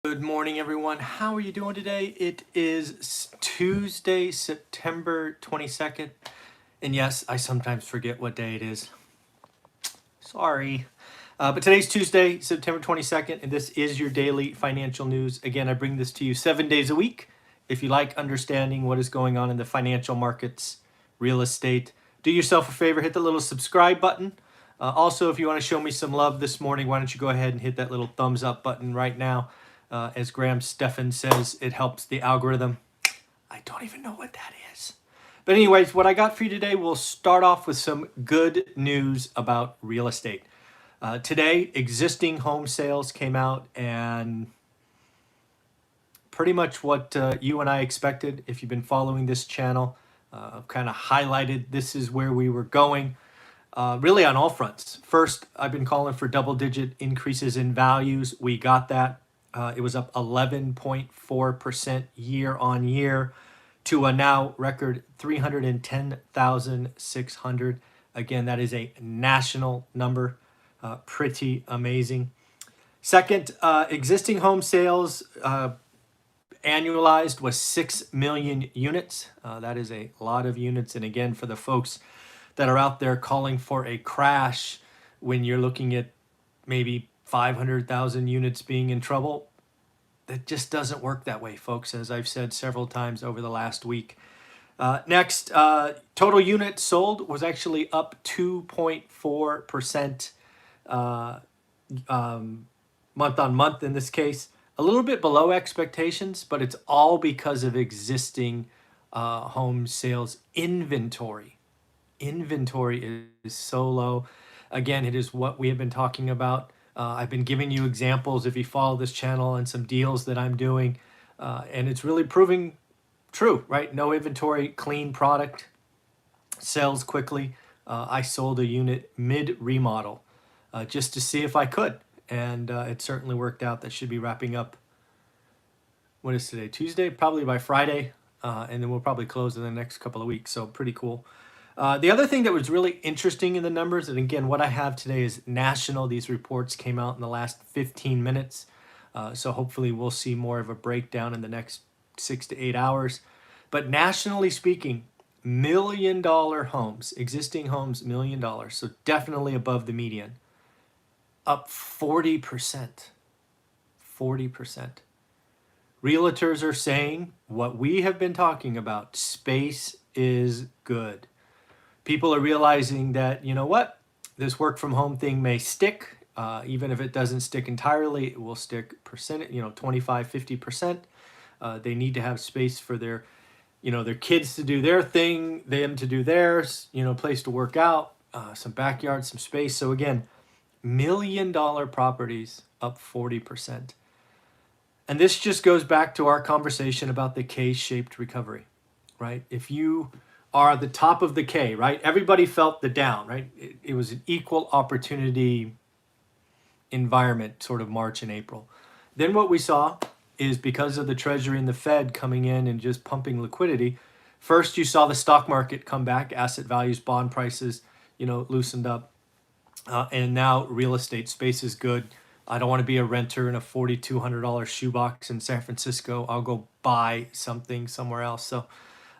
Good morning, everyone. How are you doing today? It is Tuesday, September 22nd. And yes, I sometimes forget what day it is. Sorry. But today's Tuesday, September 22nd, and this is your daily financial news. Again, I bring this to you 7 days a week. If you like understanding what is going on in the financial markets, real estate, do yourself a favor, hit the little subscribe button. Also, if you want to show me some love this morning, why don't you go ahead and hit that little thumbs up button right now. As Graham Stephan says, it helps the algorithm. I don't even know what that is. But anyways, what I got for you today, we'll start off with some good news about real estate. Today, existing home sales came out, and pretty much what you and I expected. If you've been following this channel, I've kind of highlighted this is where we were going. Really on all fronts. First, I've been calling for double-digit increases in values. We got that. It was up 11.4% year on year to a now record 310,600. Again, that is a national number. Pretty amazing. Second, existing home sales annualized was 6 million units. That is a lot of units. And again, for the folks that are out there calling for a crash when you're looking at maybe 500,000 units being in trouble, that just doesn't work that way, folks, as I've said several times over the last week. Next, total units sold was actually up 2.4% month on month in this case. A little bit below expectations, but it's all because of existing home sales inventory. Inventory is so low. Again, it is what we have been talking about. I've been giving you examples if you follow this channel and some deals that I'm doing, and it's really proving true, right? No inventory, clean product, sells quickly. I sold a unit mid-remodel just to see if I could, and it certainly worked out. That should be wrapping up, what is today, Tuesday? Probably by Friday, and then we'll probably close in the next couple of weeks, so pretty cool. The other thing that was really interesting in the numbers, and again, what I have today is national. These reports came out in the last 15 minutes. So hopefully we'll see more of a breakdown in the next 6 to 8 hours. But nationally speaking, $1 million homes, existing homes, $1 million. So definitely above the median. Up 40%. 40%. Realtors are saying what we have been talking about, space is good. People are realizing that, you know what, this work from home thing may stick. Even if it doesn't stick entirely, it will stick 25, 50%. They need to have space for their kids to do their thing, them to do theirs, place to work out, some backyard, some space. So again, $1 million properties up 40%. And this just goes back to our conversation about the K-shaped recovery, right? If you are the top of the K, right? Everybody felt the down, right? It was an equal opportunity environment, sort of March and April. Then what we saw is because of the Treasury and the Fed coming in and just pumping liquidity, first you saw the stock market come back, asset values, bond prices, loosened up. And now real estate space is good. I don't want to be a renter in a $4,200 shoebox in San Francisco. I'll go buy something somewhere else. So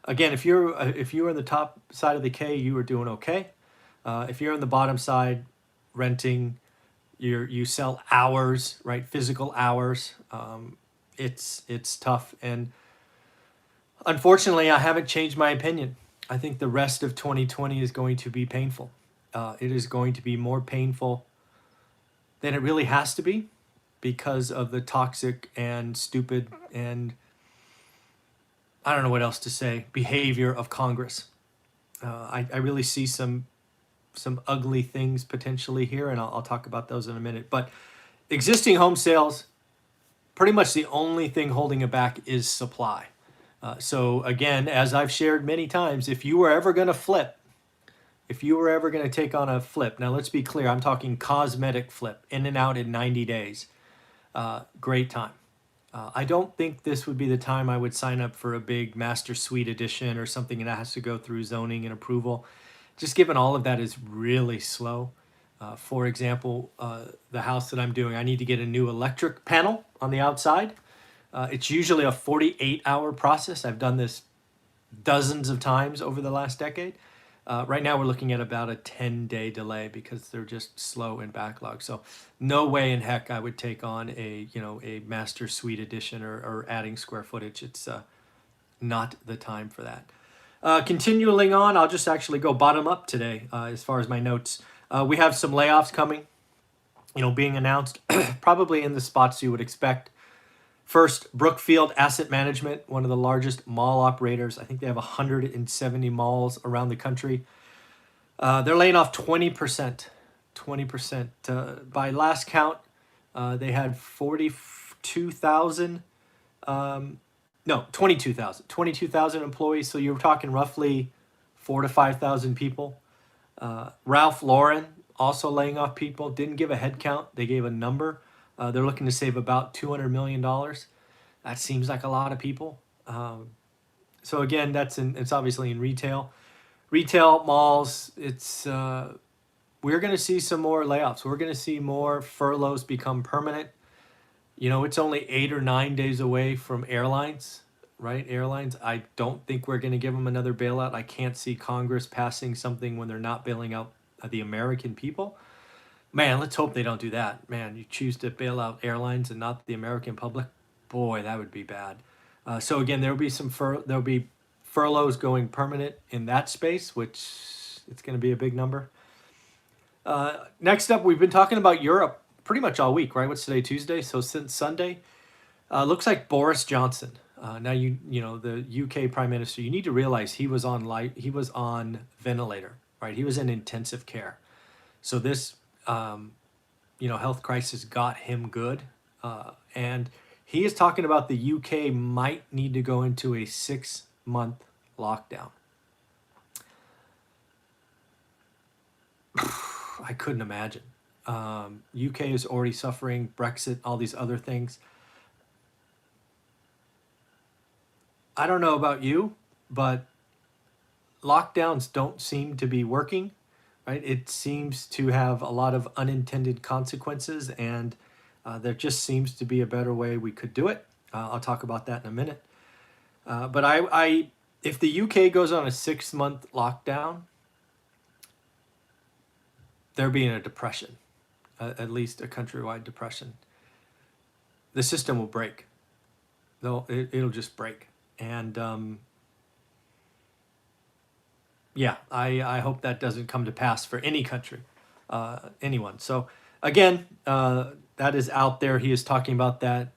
again, if you're on the top side of the K, you are doing okay. If you're on the bottom side, renting, you sell hours, right? Physical hours. It's tough, and unfortunately, I haven't changed my opinion. I think the rest of 2020 is going to be painful. It is going to be more painful than it really has to be because of the toxic and stupid and I don't know what else to say, behavior of Congress. I really see some ugly things potentially here, and I'll talk about those in a minute. But existing home sales, pretty much the only thing holding it back is supply. So again, as I've shared many times, if you were ever going to flip, if you were ever going to take on a flip, now let's be clear, I'm talking cosmetic flip, in and out in 90 days. Great time. I don't think this would be the time I would sign up for a big master suite edition or something that has to go through zoning and approval. Just given all of that is really slow. For example, the house that I'm doing, I need to get a new electric panel on the outside. It's usually a 48-hour process. I've done this dozens of times over the last decade. Right now, we're looking at about a 10-day delay because they're just slow and backlog. So, no way in heck I would take on a master suite edition or adding square footage. It's not the time for that. Continuing on, I'll just actually go bottom up today as far as my notes. We have some layoffs coming, being announced, probably in the spots you would expect. First, Brookfield Asset Management, one of the largest mall operators. I think they have 170 malls around the country. They're laying off 20%. 20%. By last count, they had 42,000. No, 22,000. 22,000 employees. So you're talking roughly 4,000 to 5,000 people. Ralph Lauren also laying off people. Didn't give a head count. They gave a number. They're looking to save about $200 million. That seems like a lot of people. So again, it's obviously in retail. Retail malls, we're going to see some more layoffs. We're going to see more furloughs become permanent. It's only 8 or 9 days away from airlines, right? Airlines, I don't think we're going to give them another bailout. I can't see Congress passing something when they're not bailing out the American people. Man, let's hope they don't do that. Man, you choose to bail out airlines and not the American public. Boy, that would be bad. So again, there'll be furloughs going permanent in that space, which it's going to be a big number. Next up, we've been talking about Europe pretty much all week, right? What's today, Tuesday? So since Sunday, looks like Boris Johnson. Now the UK Prime Minister. You need to realize he was on ventilator, right? He was in intensive care. So this health crisis got him good. And he is talking about the UK might need to go into a 6-month lockdown. I couldn't imagine. UK is already suffering, Brexit, all these other things. I don't know about you, but lockdowns don't seem to be working. Right? It seems to have a lot of unintended consequences, and there just seems to be a better way we could do it. I'll talk about that in a minute. But if the UK goes on a 6-month lockdown, there'll be in a depression, at least a countrywide depression. The system will break. It'll just break. And yeah, I hope that doesn't come to pass for any country, anyone. So again, that is out there. He is talking about that.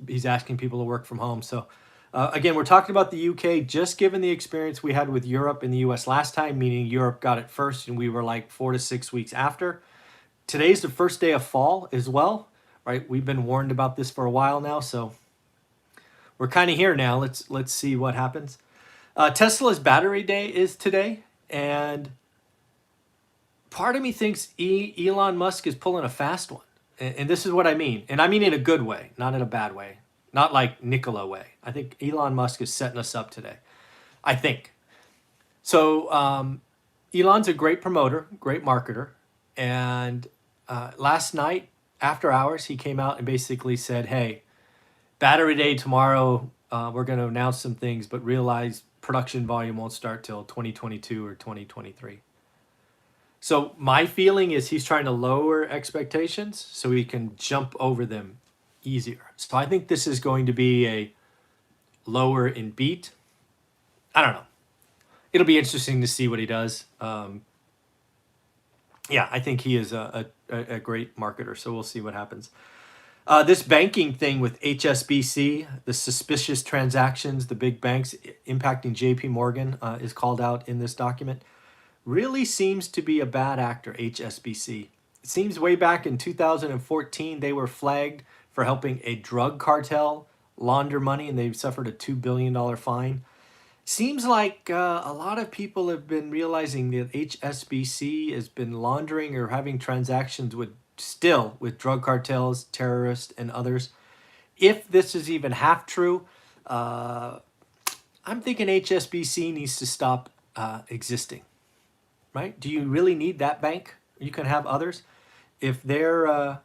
He's asking people to work from home. So again, we're talking about the UK, just given the experience we had with Europe and the US last time, meaning Europe got it first and we were like 4 to 6 weeks after. Today's the first day of fall as well, right? We've been warned about this for a while now, so we're kind of here now. Let's see what happens. Tesla's battery day is today, and part of me thinks Elon Musk is pulling a fast one. And this is what I mean. And I mean in a good way, not in a bad way. Not like Nikola way. I think Elon Musk is setting us up today. I think. So Elon's a great promoter, great marketer. And last night, after hours, he came out and basically said, hey, battery day tomorrow, we're going to announce some things, but realize production volume won't start till 2022 or 2023. So my feeling is he's trying to lower expectations so he can jump over them easier. So I think this is going to be a lower in beat. I don't know. It'll be interesting to see what he does. Yeah, I think he is a great marketer, so we'll see what happens. This banking thing with HSBC, the suspicious transactions, the big banks impacting JP Morgan is called out in this document. Really seems to be a bad actor, HSBC. It seems way back in 2014, they were flagged for helping a drug cartel launder money, and they suffered a $2 billion fine. Seems like a lot of people have been realizing that HSBC has been laundering or having transactions with drug cartels, terrorists, and others. If this is even half true, I'm thinking HSBC needs to stop existing, right? Do you really need that bank You can have others. If they're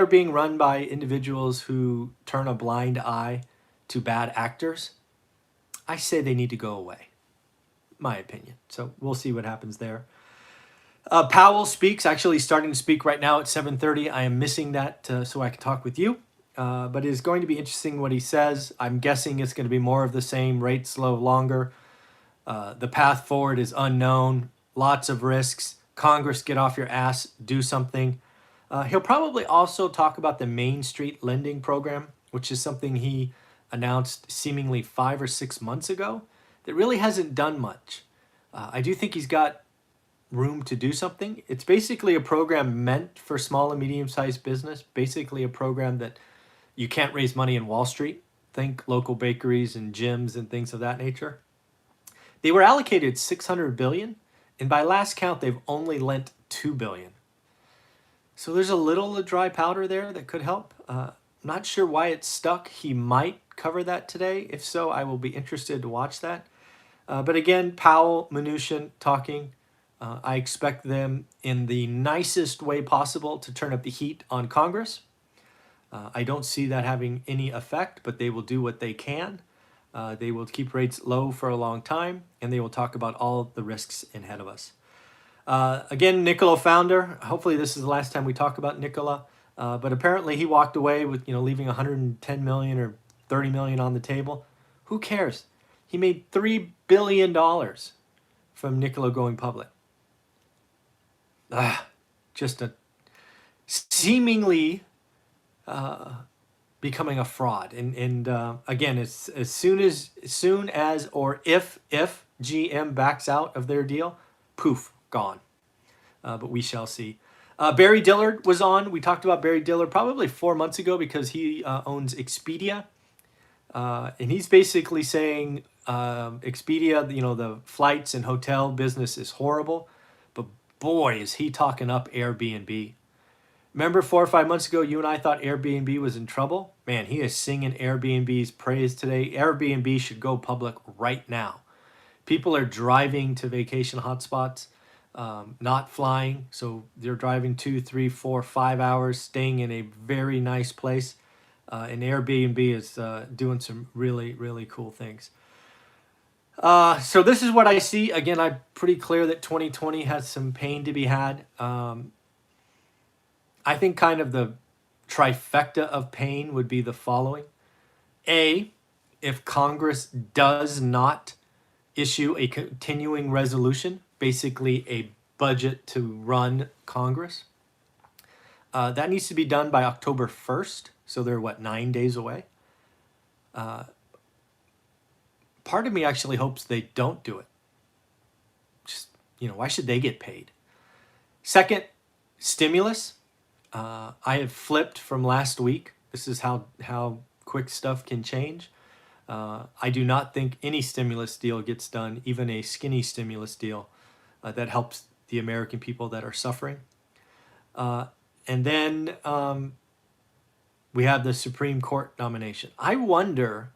being run by individuals who turn a blind eye to bad actors, I say they need to go away. My opinion. So we'll see what happens there. Powell speaks, actually starting to speak right now at 7:30. I am missing that so I can talk with you. But it is going to be interesting what he says. I'm guessing it's going to be more of the same, rates low longer. The path forward is unknown, lots of risks. Congress, get off your ass, do something. He'll probably also talk about the Main Street lending program, which is something he announced seemingly 5 or 6 months ago that really hasn't done much. I do think he's got room to do something. It's basically a program meant for small and medium-sized business, basically a program that you can't raise money in Wall Street. Think local bakeries and gyms and things of that nature. They were allocated $600 billion, and by last count, they've only lent $2 billion. So there's a little dry powder there that could help. Not sure why it's stuck. He might cover that today. If so, I will be interested to watch that. But again, Powell, Mnuchin talking. I expect them in the nicest way possible to turn up the heat on Congress. I don't see that having any effect, but they will do what they can. They will keep rates low for a long time, and they will talk about all the risks ahead of us. Again, Nikola founder. Hopefully this is the last time we talk about Nikola. But apparently he walked away with, leaving 110 million or 30 million on the table. Who cares? He made $3 billion from Nikola going public. Just a seemingly becoming a fraud. And again, it's as soon as or if GM backs out of their deal, poof, gone. But we shall see. Barry Dillard was on. We talked about Barry Dillard probably 4 months ago because he owns Expedia. And he's basically saying Expedia, the flights and hotel business is horrible. But boy, is he talking up Airbnb. Remember 4 or 5 months ago, you and I thought Airbnb was in trouble? Man, he is singing Airbnb's praise today. Airbnb should go public right now. People are driving to vacation hotspots, not flying. So they're driving 2, 3, 4, 5 hours, staying in a very nice place. And Airbnb is doing some really, really cool things. So this is what I see. Again, I'm pretty clear that 2020 has some pain to be had. I think kind of the trifecta of pain would be the following. A, if Congress does not issue a continuing resolution, basically a budget to run Congress, that needs to be done by October 1st. So they're, 9 days away? Part of me actually hopes they don't do it. Just, why should they get paid? Second, stimulus. I have flipped from last week. This is how quick stuff can change. I do not think any stimulus deal gets done, even a skinny stimulus deal that helps the American people that are suffering. And then we have the Supreme Court nomination. I wonder,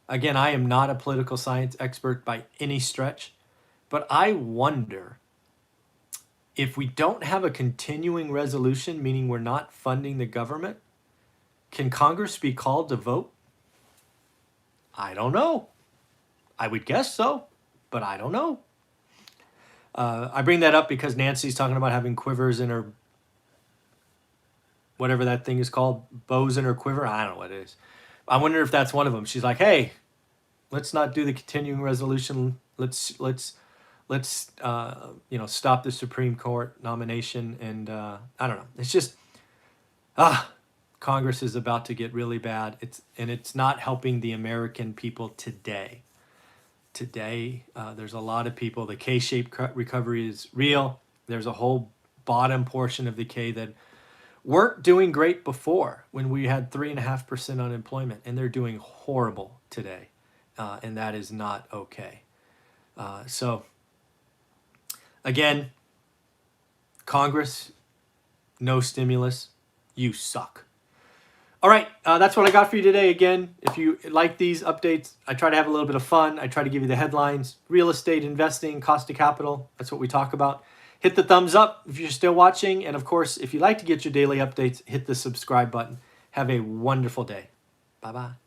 again, I am not a political science expert by any stretch, but I wonder if we don't have a continuing resolution, meaning we're not funding the government, can Congress be called to vote? I don't know. I would guess so, but I don't know. I bring that up because Nancy's talking about having quivers in her, whatever that thing is called, bows in her quiver. I don't know what it is. I wonder if that's one of them. She's like, hey, let's not do the continuing resolution. Let's stop the Supreme Court nomination. And I don't know. It's just, Congress is about to get really bad. It's not helping the American people today. There's a lot of people. The K-shaped recovery is real. There's a whole bottom portion of the K that weren't doing great before when we had 3.5% unemployment, and they're doing horrible today. And that is not okay. So again, Congress, no stimulus, you suck. All right, that's what I got for you today. Again, if you like these updates, I try to have a little bit of fun. I try to give you the headlines, real estate investing, cost of capital. That's what we talk about. Hit the thumbs up if you're still watching. And of course, if you like to get your daily updates, hit the subscribe button. Have a wonderful day. Bye-bye.